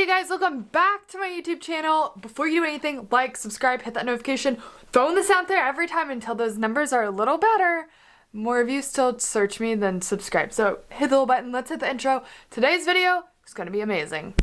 Hey guys, welcome back to my YouTube channel. Before you do anything, like, subscribe, hit that notification, throwing this out there every time until those numbers are a little better. More of you still search me than subscribe. So hit the little button, let's hit the intro. Today's video is gonna be amazing.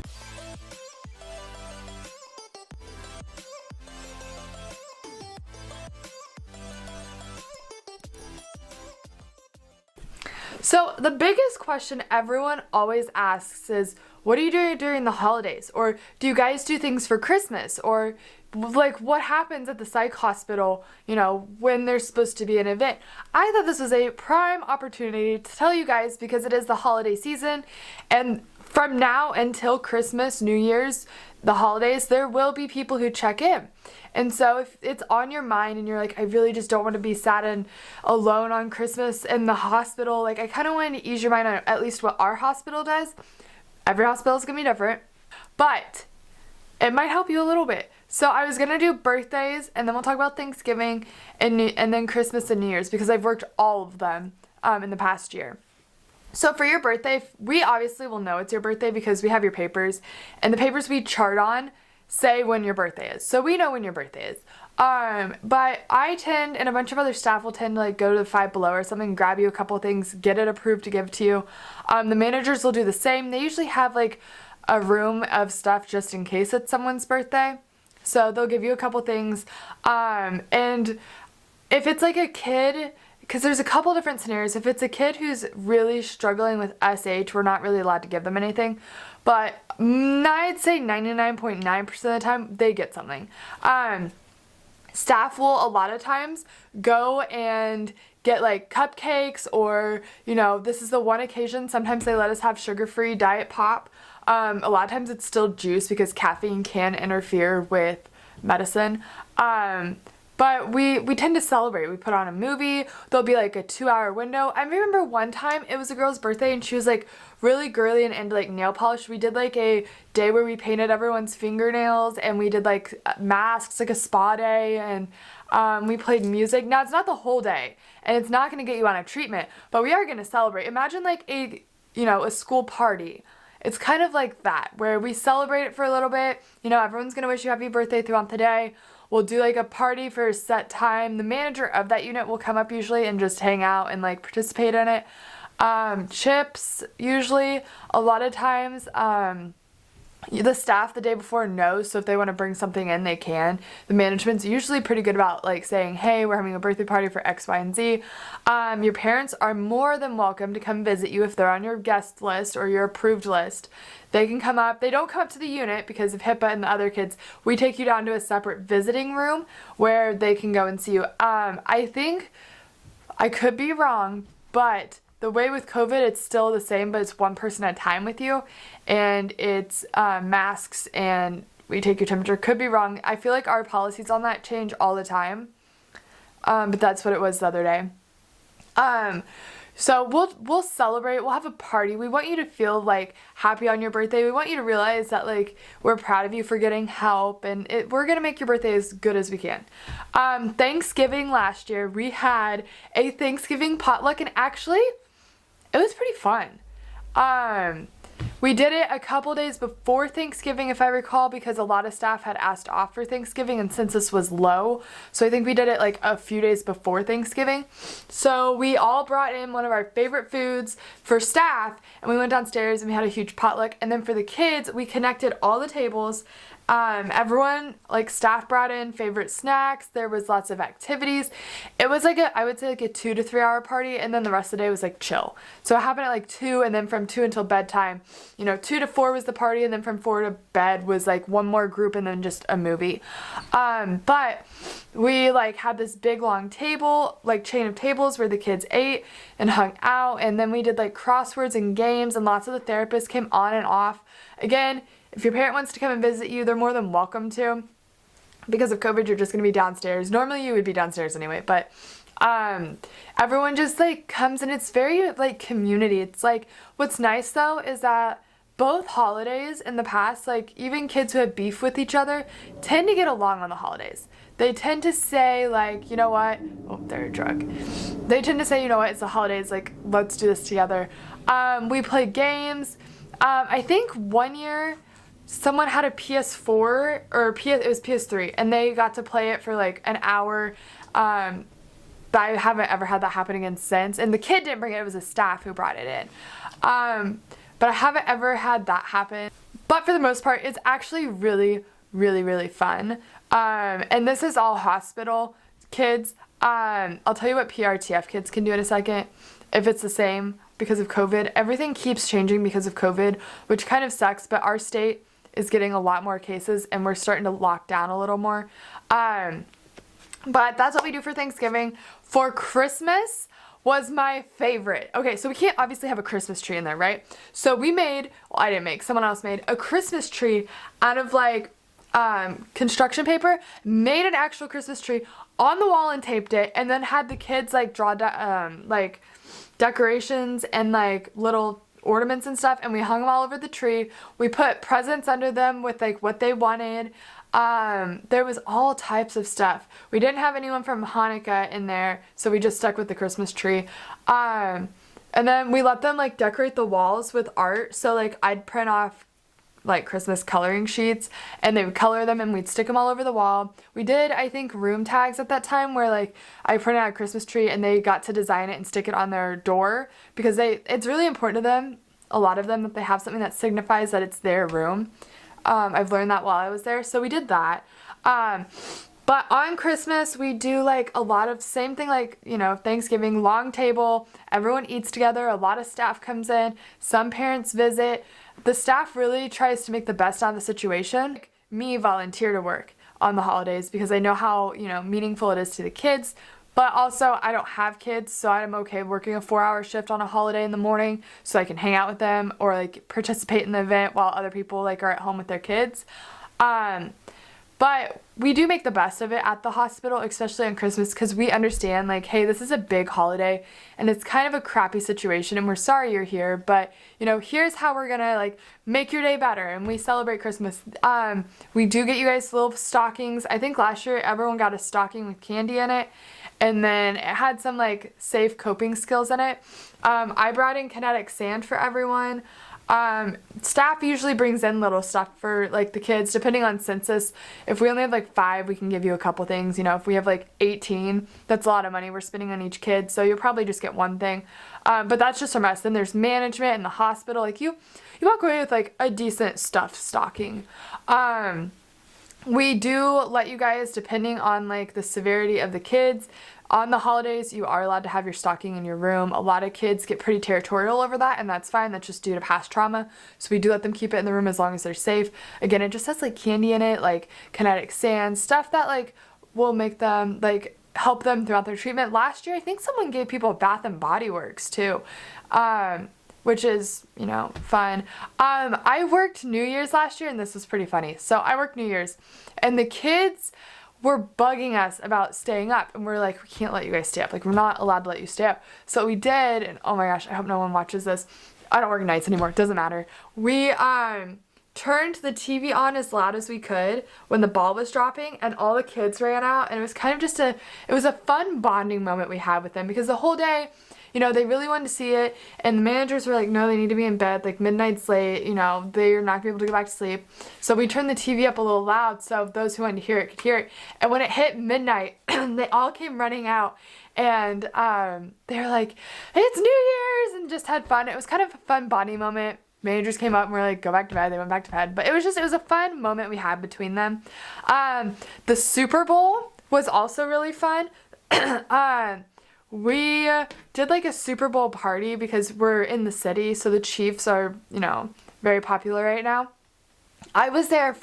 So the biggest question everyone always asks is, what do you do during the holidays? Or do you guys do things for Christmas? Or like what happens at the psych hospital, you know, when there's supposed to be an event? I thought this was a prime opportunity to tell you guys because it is the holiday season, and from now until Christmas, New Year's, the holidays, there will be people who check in. And so if it's on your mind and you're like, I really just don't want to be sad and alone on Christmas in the hospital, like I kind of wanted to ease your mind on at least what our hospital does. Every hospital is going to be different, but it might help you a little bit. So I was going to do birthdays, and then we'll talk about Thanksgiving and then Christmas and New Year's because I've worked all of them in the past year. So for your birthday, we obviously will know it's your birthday because we have your papers, and the papers we chart on say when your birthday is. So we know when your birthday is. But I tend, and a bunch of other staff will tend to like go to the Five Below or something, grab you a couple things, get it approved to give to you. The managers will do the same. They usually have like a room of stuff just in case it's someone's birthday. So they'll give you a couple things. And if it's like a kid, because there's a couple different scenarios. If it's a kid who's really struggling with SH, we're not really allowed to give them anything. But I'd say 99.9% of the time, they get something. Staff will a lot of times go and get like cupcakes, or, you know, this is the one occasion, sometimes they let us have sugar-free diet pop. A lot of times it's still juice because caffeine can interfere with medicine. But we tend to celebrate. We put on a movie. There'll be like a 2-hour window. I remember one time it was a girl's birthday and she was like really girly and into like nail polish. We did like a day where we painted everyone's fingernails, and we did like masks, like a spa day, and we played music. Now it's not the whole day, and it's not going to get you on a treatment, but we are going to celebrate. Imagine like a school party. It's kind of like that, where we celebrate it for a little bit. You know, everyone's going to wish you happy birthday throughout the day. We'll do like a party for a set time. The manager of that unit will come up usually and just hang out and like participate in it. Chips, usually, a lot of times, the staff the day before knows, so if they want to bring something in, they can. The management's usually pretty good about like saying, hey, we're having a birthday party for X, Y, and Z. Your parents are more than welcome to come visit you if they're on your guest list or your approved list. They can come up. They don't come up to the unit because of HIPAA and the other kids. We take you down to a separate visiting room where they can go and see you. I think, I could be wrong, but the way with COVID, it's still the same, but it's one person at a time with you, and it's masks, and we take your temperature. Could be wrong. I feel like our policies on that change all the time, but that's what it was the other day. So we'll celebrate. We'll have a party. We want you to feel like happy on your birthday. We want you to realize that like we're proud of you for getting help, and we're gonna make your birthday as good as we can. Thanksgiving last year, we had a Thanksgiving potluck, and actually, it was pretty fun. We did it a couple days before Thanksgiving, if I recall, because a lot of staff had asked off for Thanksgiving and census was low. So I think we did it like a few days before Thanksgiving. So we all brought in one of our favorite foods for staff, and we went downstairs and we had a huge potluck. And then for the kids, we connected all the tables. Everyone, like staff, brought in favorite snacks. There was lots of activities. It was like I would say like a 2 to 3 hour party, and then the rest of the day was like chill. So it happened at like 2, and then from 2 until bedtime, 2 to 4 was the party, and then from 4 to bed was like one more group and then just a movie. But we like had this big long table, like chain of tables where the kids ate and hung out, and then we did like crosswords and games, and lots of the therapists came on and off. Again, if your parent wants to come and visit you, they're more than welcome to. Because of COVID, you're just going to be downstairs. Normally you would be downstairs anyway, but everyone just like comes, and it's very like community. It's like, what's nice though is that both holidays in the past, like even kids who have beef with each other tend to get along on the holidays. They tend to say like, you know what, oh, they're drunk. They tend to say, you know what, it's the holidays, like let's do this together. We play games. I think one year someone had a PS4 or it was PS3, and they got to play it for like an hour. But I haven't ever had that happen again since. And the kid didn't bring it, it was a staff who brought it in. But I haven't ever had that happen. But for the most part, it's actually really, really, really fun. And this is all hospital kids. I'll tell you what PRTF kids can do in a second, if it's the same because of COVID. Everything keeps changing because of COVID, which kind of sucks, but our state is getting a lot more cases and we're starting to lock down a little more. But that's what we do for Thanksgiving. For Christmas was my favorite. Okay, so we can't obviously have a Christmas tree in there, right? So we made, well, I didn't make, someone else made a Christmas tree out of like construction paper, made an actual Christmas tree on the wall and taped it, and then had the kids like draw like decorations and like little ornaments and stuff, and we hung them all over the tree. We put presents under them with like what they wanted. There was all types of stuff. We didn't have anyone from Hanukkah in there, so we just stuck with the Christmas tree. And then we let them like decorate the walls with art. So like I'd print off like Christmas coloring sheets and they would color them and we'd stick them all over the wall. We did, I think, room tags at that time where like I printed out a Christmas tree and they got to design it and stick it on their door because it's really important to them, a lot of them, that they have something that signifies that it's their room. I've learned that while I was there, so we did that. But on Christmas, we do like a lot of same thing like, you know, Thanksgiving, long table, everyone eats together, a lot of staff comes in, some parents visit. The staff really tries to make the best out of the situation. Me volunteer to work on the holidays because I know how, you know, meaningful it is to the kids. But also, I don't have kids, so I'm okay working a 4-hour shift on a holiday in the morning so I can hang out with them or like participate in the event while other people like are at home with their kids. But we do make the best of it at the hospital, especially on Christmas, because we understand like, hey, this is a big holiday and it's kind of a crappy situation and we're sorry you're here, but you know, here's how we're gonna like make your day better, and we celebrate Christmas. We do get you guys little stockings. I think last year everyone got a stocking with candy in it. And then it had some like safe coping skills in it. I brought in kinetic sand for everyone. Staff usually brings in little stuff for like the kids, depending on census. If we only have like 5, we can give you a couple things. You know, if we have like 18, that's a lot of money we're spending on each kid. So you'll probably just get one thing. But that's just from us. Then there's management and the hospital. Like you walk away with like a decent stuffed stocking. We do let you guys, depending on like the severity of the kids, on the holidays, you are allowed to have your stocking in your room. A lot of kids get pretty territorial over that, and that's fine. That's just due to past trauma. So we do let them keep it in the room as long as they're safe. Again, it just has like candy in it, like kinetic sand, stuff that like will make them like help them throughout their treatment. Last year, I think someone gave people Bath and Body Works too. Which is, you know, fun. I worked New Year's last year, and this was pretty funny. So I worked New Year's, and the kids were bugging us about staying up, and we're like, we can't let you guys stay up. Like, we're not allowed to let you stay up. So we did, and oh my gosh, I hope no one watches this. I don't work nights anymore. It doesn't matter. We turned the TV on as loud as we could when the ball was dropping, and all the kids ran out, and it was kind of just it was a fun bonding moment we had with them because the whole day, you know, they really wanted to see it, and the managers were like, no, they need to be in bed, like midnight's late, you know, they're not gonna be able to go back to sleep. So we turned the TV up a little loud so those who wanted to hear it could hear it. And when it hit midnight, they all came running out, and they were like, hey, it's New Year's, and just had fun. It was kind of a fun bonding moment. Managers came up and were like, go back to bed. They went back to bed. But it was a fun moment we had between them. The Super Bowl was also really fun. We did like a Super Bowl party because we're in the city, so the Chiefs are, you know, very popular right now. I was there for